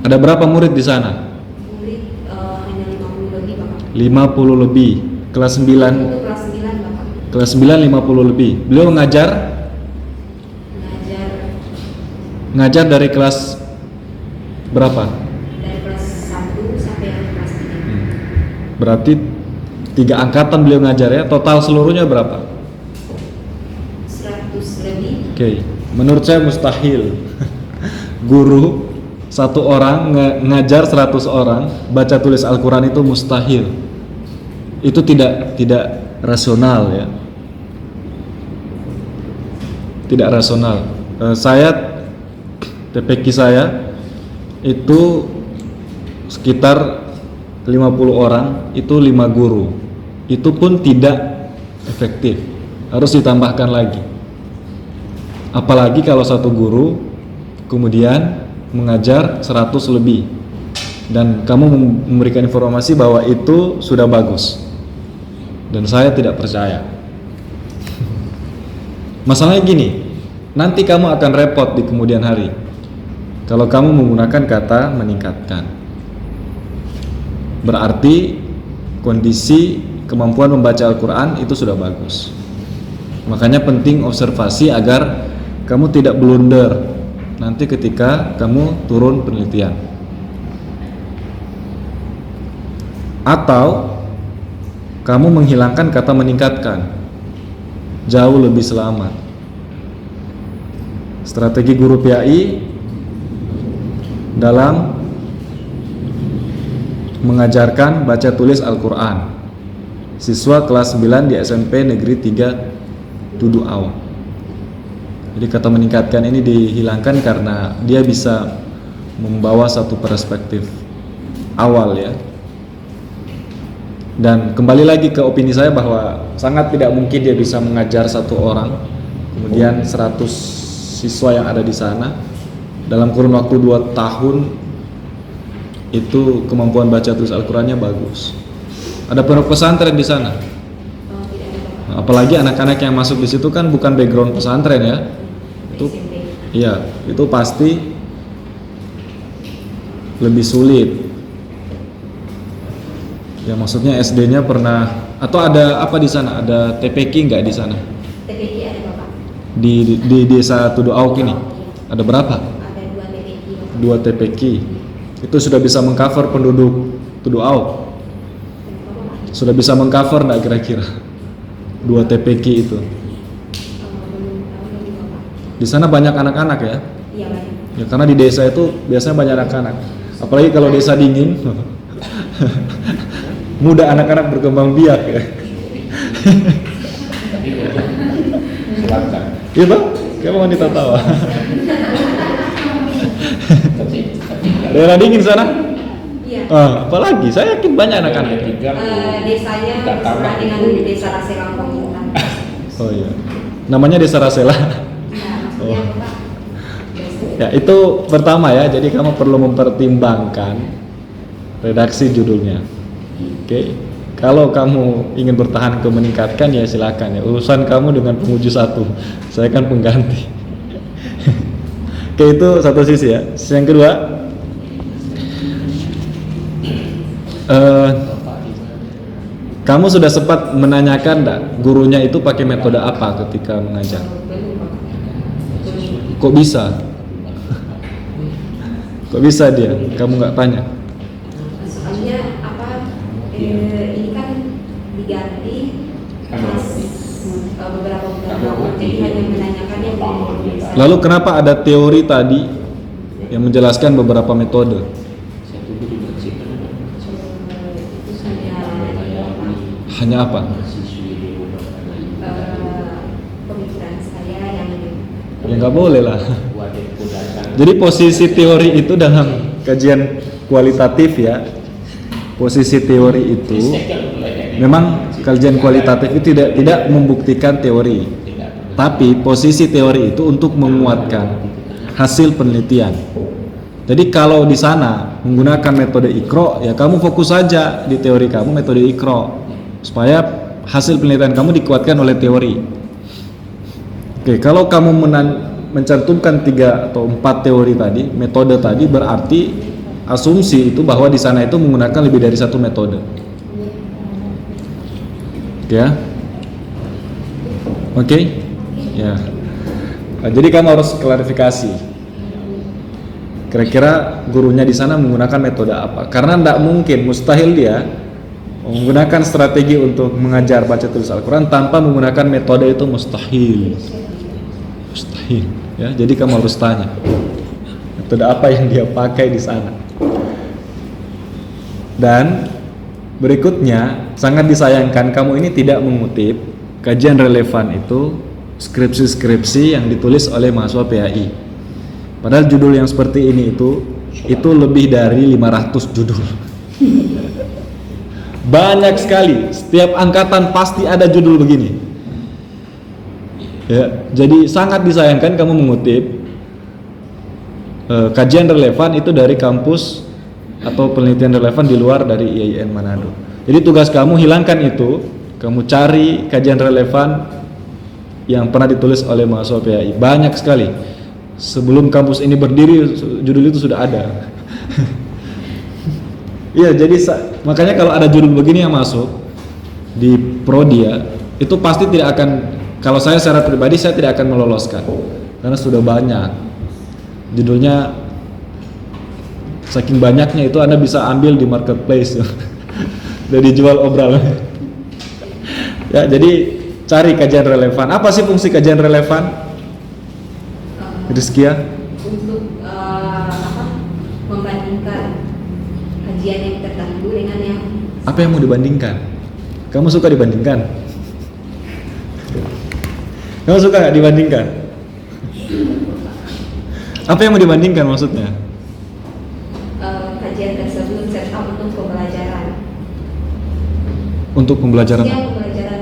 Ada berapa murid di sana? Murid hanya 50 lebih Bapak. 50 lebih. Kelas 9, Itu kelas 9 Bapak. kelas 9 50 lebih. Beliau ngajar Ngajar dari kelas berapa? dari kelas 1 sampai kelas 3. Berarti 3 angkatan beliau ngajar ya. Total seluruhnya berapa? 100 lebih. Oke, menurut saya mustahil. Guru satu orang ngajar 100 orang baca tulis Al-Quran itu mustahil. Itu tidak rasional ya. Tidak rasional. TPQ saya itu sekitar 50 orang, itu 5 guru. Itu pun tidak efektif. Harus ditambahkan lagi. Apalagi kalau satu guru kemudian mengajar 100 lebih dan kamu memberikan informasi bahwa itu sudah bagus, dan saya tidak percaya. Masalahnya gini, nanti kamu akan repot di kemudian hari kalau kamu menggunakan kata meningkatkan. Berarti kondisi kemampuan membaca Al-Quran itu sudah bagus. Makanya penting observasi agar kamu tidak blunder nanti ketika kamu turun penelitian. Atau kamu menghilangkan kata meningkatkan, jauh lebih selamat. Strategi guru PAI dalam mengajarkan baca tulis Al-Quran siswa kelas 9 di SMP Negeri 3 Tudu Aw. Jadi kata meningkatkan ini dihilangkan karena dia bisa membawa satu perspektif awal ya. Dan kembali lagi ke opini saya bahwa sangat tidak mungkin dia bisa mengajar satu orang kemudian 100 siswa yang ada di sana dalam kurun waktu 2 tahun itu kemampuan baca tulis Al-Qurannya bagus. Ada pondok pesantren di sana. Apalagi anak-anak yang masuk di situ kan bukan background pesantren ya. Itu iya, itu pasti lebih sulit. Ya maksudnya SD-nya pernah atau ada apa di sana? Ada TPQ nggak di sana? TPQ ada Bapak. Di desa Tudu Auk ini ada berapa? Ada 2 TPQ. 2 TPQ. Itu sudah bisa mengcover penduduk Tuduau. Sudah bisa mengcover enggak kira-kira 2 TPQ itu? Di sana banyak anak-anak ya? Iya, banyak. Ya karena di desa itu biasanya banyak anak-anak. Apalagi kalau desa dingin, mudah anak-anak berkembang biak ya. Silakan. Iya bang, kamu wanita tawa. Daerah dingin sana? Iya. Apalagi, saya yakin banyak anak-anak. Desanya bersama dengan desa Raselang Komintan. Oh iya, namanya Desa Rasela. Oh. Ya itu pertama ya, jadi kamu perlu mempertimbangkan redaksi judulnya. Oke, kalau kamu ingin bertahan ke meningkatkan ya silakan ya, urusan kamu dengan penguji satu, saya kan pengganti. Oke, itu satu sisi ya. Yang kedua, kamu sudah sempat menanyakan enggak gurunya itu pakai metode apa ketika mengajar? Kok bisa? Kok bisa dia? Kamu nggak tanya? Soalnya ini kan diganti beberapa bulan, jadi hanya menanyakan yang belum. Lalu kenapa ada teori tadi yang menjelaskan beberapa metode? Hanya apa? Pemikiran saya yang Ya nggak boleh lah. Jadi posisi teori itu dalam kajian kualitatif ya, posisi teori itu memang kajian kualitatif itu tidak membuktikan teori, tapi posisi teori itu untuk menguatkan hasil penelitian. Jadi kalau di sana menggunakan metode IKRO, ya kamu fokus saja di teori kamu metode IKRO supaya hasil penelitian kamu dikuatkan oleh teori. Oke, kalau kamu mencantumkan 3 atau 4 teori tadi, metode tadi, berarti asumsi itu bahwa di sana itu menggunakan lebih dari 1 metode. Ya. Oke? Ya. Nah, jadi kamu harus klarifikasi. Kira-kira gurunya di sana menggunakan metode apa? Karena tidak mungkin, mustahil dia menggunakan strategi untuk mengajar baca tulis Al-Quran tanpa menggunakan metode itu, mustahil. Mustahil. Ya, jadi kamu harus tanya metode apa yang dia pakai di sana. Dan berikutnya, sangat disayangkan kamu ini tidak mengutip kajian relevan itu skripsi-skripsi yang ditulis oleh mahasiswa PAI. Padahal judul yang seperti ini itu lebih dari 500 judul. Banyak sekali, setiap angkatan pasti ada judul begini. Ya, jadi sangat disayangkan kamu mengutip kajian relevan itu dari kampus atau penelitian relevan di luar dari IAIN Manado. Jadi tugas kamu hilangkan itu, kamu cari kajian relevan yang pernah ditulis oleh mahasiswa PAI. Banyak sekali. Sebelum kampus ini berdiri, judul itu sudah ada. Iya, jadi makanya kalau ada judul begini yang masuk di Prodia, itu pasti tidak akan, kalau saya secara pribadi saya tidak akan meloloskan karena sudah banyak judulnya, saking banyaknya itu Anda bisa ambil di marketplace udah dijual obral. Ya, jadi cari kajian relevan. Apa sih fungsi kajian relevan, Rizkia? Untuk membandingkan kajian yang terdahulu dengan yang. Apa yang mau dibandingkan? Kamu suka dibandingkan? Kamu suka nggak dibandingkan? Apa yang mau dibandingkan maksudnya? Kajian tersebut serta untuk pembelajaran. Untuk pembelajaran. Ya, pembelajaran.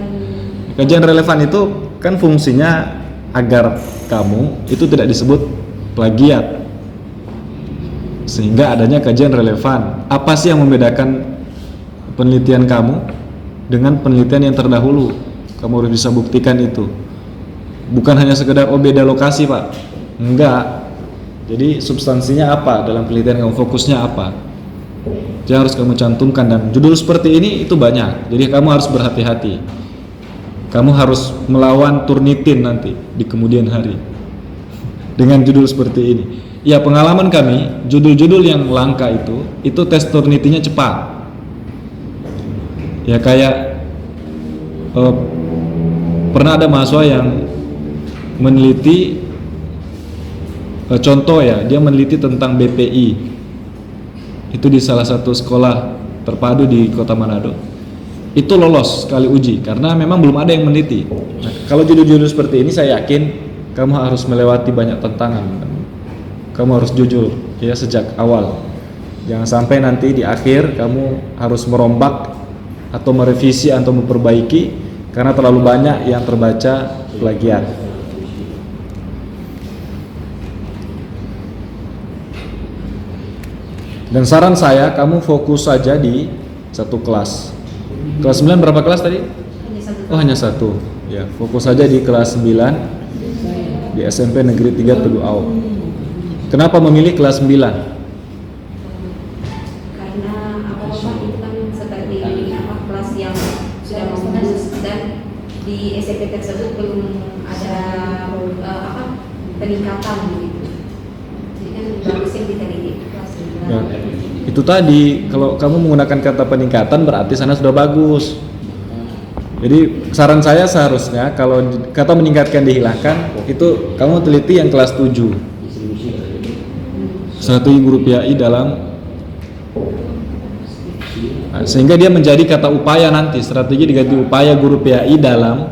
Kajian relevan itu kan fungsinya agar kamu itu tidak disebut plagiat, sehingga adanya kajian relevan. Apa sih yang membedakan penelitian kamu dengan penelitian yang terdahulu? Kamu harus bisa buktikan itu. Bukan hanya sekedar beda lokasi pak, enggak. Jadi substansinya apa dalam penelitian kamu, fokusnya apa, yang harus kamu cantumkan. Dan judul seperti ini itu banyak, jadi kamu harus berhati-hati. Kamu harus melawan Turnitin nanti di kemudian hari dengan judul seperti ini. Ya, pengalaman kami, judul-judul yang langka itu tes Turnitin-nya cepat. Ya kayak pernah ada mahasiswa yang meneliti, contoh ya, dia meneliti tentang BPI. Itu di salah satu sekolah terpadu di Kota Manado. Itu lolos sekali uji karena memang belum ada yang meneliti. Nah, kalau judul-judul seperti ini saya yakin kamu harus melewati banyak tantangan. Kamu harus jujur ya sejak awal. Jangan sampai nanti di akhir kamu harus merombak atau merevisi atau memperbaiki karena terlalu banyak yang terbaca plagiat. Dan saran saya kamu fokus saja di satu kelas. Kelas 9 berapa kelas tadi? Hanya satu. Oh, hanya satu. Ya, fokus saja di kelas 9 di SMP Negeri 3 Teguh Au. Kenapa memilih kelas 9? Karena apa-apa itu kan seperti kelas yang sudah mau lulus dan di SMP tersebut belum ada peningkatan gitu. Jadi kan bagus yang diteliti kelas 9. Ya, itu tadi kalau kamu menggunakan kata peningkatan berarti sana sudah bagus. Jadi saran saya seharusnya kalau kata meningkatkan dihilangkan, itu kamu teliti yang kelas 7. Strategi guru PAI dalam, sehingga dia menjadi kata upaya nanti, strategi diganti upaya guru PAI dalam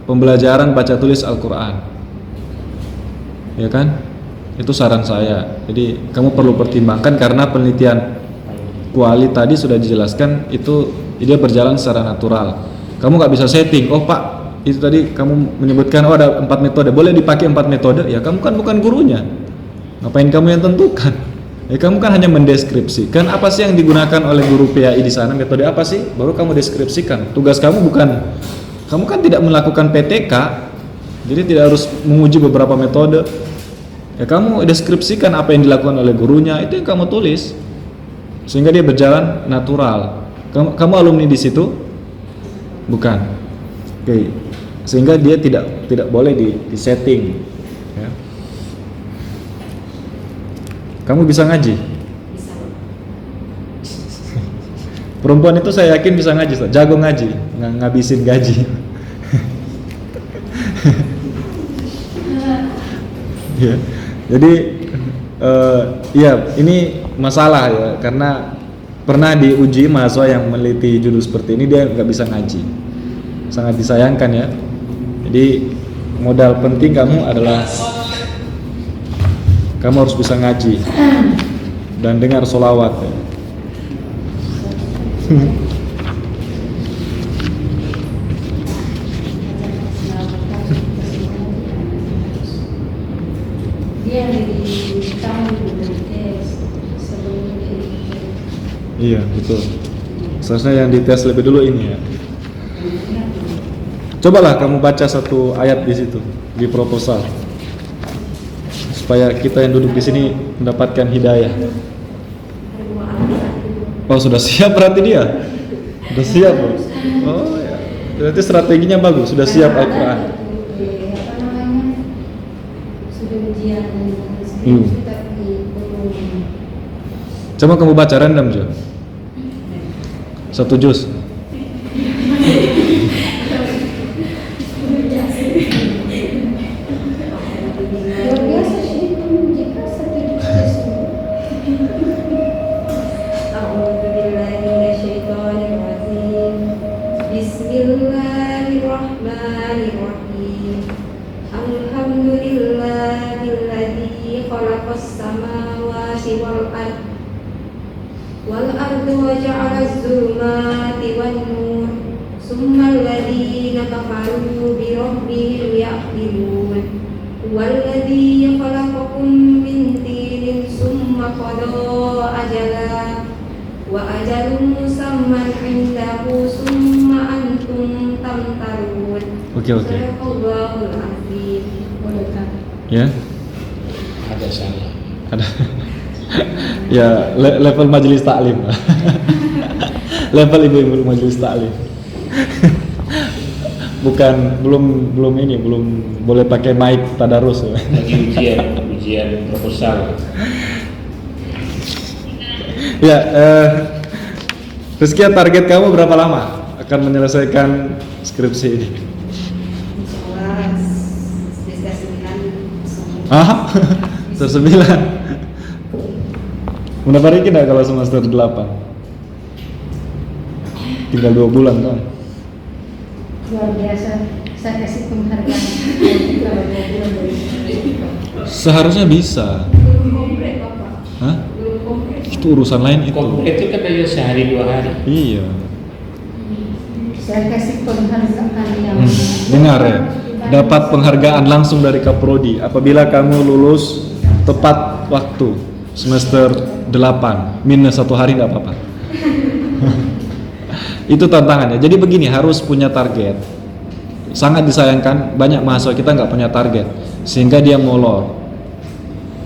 pembelajaran baca tulis Al-Quran, ya kan? Itu saran saya. Jadi kamu perlu pertimbangkan karena penelitian kuali tadi sudah dijelaskan itu dia berjalan secara natural. Kamu nggak bisa setting. Oh Pak, itu tadi kamu menyebutkan oh ada 4 metode, boleh dipakai 4 metode. Ya kamu kan bukan gurunya. Ngapain kamu yang tentukan? Ya kamu kan hanya mendeskripsikan apa sih yang digunakan oleh guru PAI di sana, metode apa sih? Baru kamu deskripsikan. Tugas kamu bukan, kamu kan tidak melakukan PTK, jadi tidak harus menguji beberapa metode. Ya kamu deskripsikan apa yang dilakukan oleh gurunya, itu yang kamu tulis sehingga dia berjalan natural. Kamu alumni di situ? Bukan. Oke. Sehingga dia tidak boleh di setting. Ya. Kamu bisa ngaji? Bisa. Perempuan itu saya yakin bisa ngaji, jago ngaji, ngabisin gaji. Ya. Jadi ya ini masalah ya, karena pernah diuji mahasiswa yang meneliti judul seperti ini dia nggak bisa ngaji, sangat disayangkan ya. Jadi modal penting kamu adalah kamu harus bisa ngaji dan dengar sholawat ya. Dia lebih tahu tes sebelum dia. Iya betul. Seharusnya yang dites lebih dulu ini ya. Cobalah kamu baca satu ayat di situ di proposal supaya kita yang duduk di sini mendapatkan hidayah. Oh sudah siap berarti dia? Sudah siap. Oh ya. Berarti strateginya bagus. Sudah siap Al-Quran. Apa namanya? Sudah ujian tapi belum. Coba kamu baca random Jo. Satu juz. Luar biasa sih jika satu Bismillahirrahmanirrahim. Alhamdulillahilladzi khalaqas samawati wal ardi wa ja'ala az-zulumati wan nur. Summa alladhina kafaru bi rabbihim ya'dilun. Walladzi khalaqakum min tinin summa qada ajala wa ajalun musamman 'indahu summa antum tamtarun. Oke. Sadaqallahul azim. Ya. Ada salah. Ada. Ya level majelis taklim. Level ibu-ibu majelis taklim. belum boleh pakai mic tadarus. Lagi ujian proposal. Ya, Rizky, target kamu berapa lama akan menyelesaikan skripsi ini? Insyaallah semester 9 Ah, semester 9. Mendapat tidak kalau semester 8? Tinggal 2 bulan kan? Luar biasa, saya kasih penghargaan. Kalau 2 bulan dari Seharusnya bisa. Hah? Itu urusan lain itu. Komplit itu kan hanya sehari 2 hari. Iya. saya kasih penghargaan yang Dengar ya, dapat penghargaan langsung dari Kaprodi apabila kamu lulus tepat waktu semester 8 minus 1 hari nggak apa-apa. Itu tantangannya. Jadi begini, harus punya target. Sangat disayangkan banyak mahasiswa kita nggak punya target sehingga dia molor.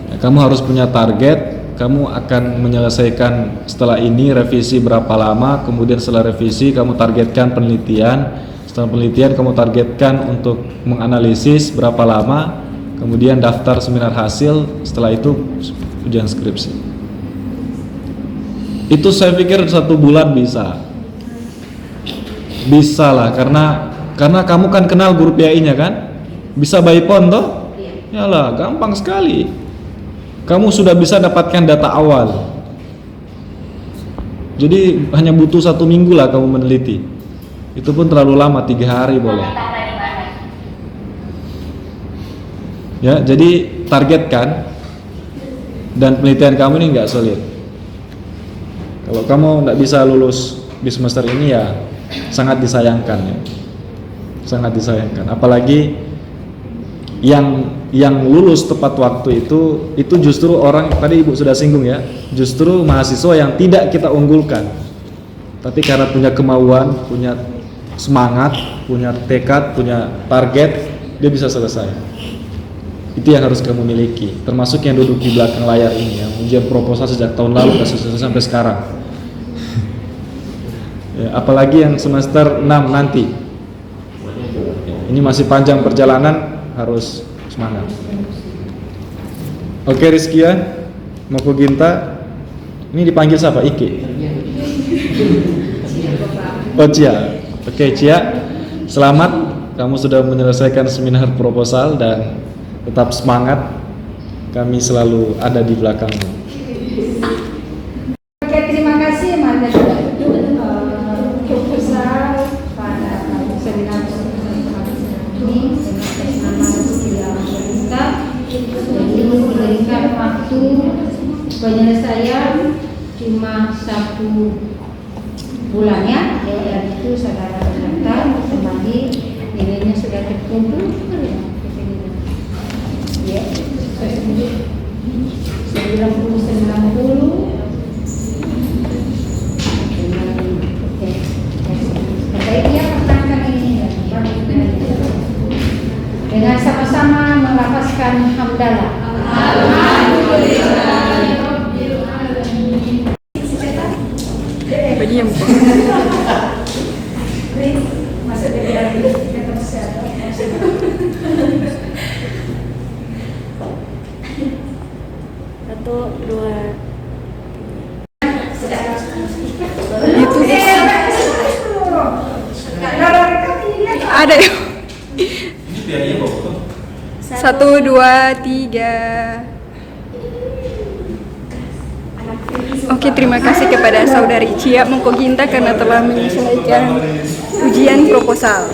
Ya, kamu harus punya target. Kamu akan menyelesaikan setelah ini revisi berapa lama, kemudian setelah revisi kamu targetkan penelitian, setelah penelitian kamu targetkan untuk menganalisis berapa lama, kemudian daftar seminar hasil, setelah itu ujian skripsi. Itu saya pikir 1 bulan bisa lah, karena kamu kan kenal guru PAI-nya kan, bisa by phone toh, yalah gampang sekali. Kamu sudah bisa dapatkan data awal. Jadi hanya butuh 1 minggu lah kamu meneliti. Itu pun terlalu lama, 3 hari boleh. Ya, jadi targetkan. Dan penelitian kamu ini nggak sulit. Kalau kamu nggak bisa lulus di semester ini ya sangat disayangkan ya. Sangat disayangkan. Apalagi yang lulus tepat waktu itu justru orang, tadi Ibu sudah singgung ya, justru mahasiswa yang tidak kita unggulkan, tapi karena punya kemauan, punya semangat, punya tekad, punya target, dia bisa selesai. Itu yang harus kamu miliki, termasuk yang duduk di belakang layar ini, yang ujian proposal sejak tahun lalu sampai sekarang. Ya, apalagi yang semester 6 nanti, ini masih panjang perjalanan, harus semangat. Oke Rizkia, Moko Ginta, ini dipanggil siapa? Iki? Oh Cia. Oke Cia, selamat, kamu sudah menyelesaikan seminar proposal dan tetap semangat. Kami selalu ada di belakangmu. Oke, terima kasih Mada juga proposal pada seminar ini dengan nama Rizkia Margarita. Jadi diberikan waktu penyelesaian cuma 1 bulan ya, dan itu saudara daftar kembali nilainya sudah terkumpul ya, 90. Dengan sama-sama melafazkan hamdalah. Diam. Satu, dua. Itu ada. 1, 2, 3. Oke, terima kasih kepada saudari Cia Moko Ginta karena telah menyelesaikan ujian proposal.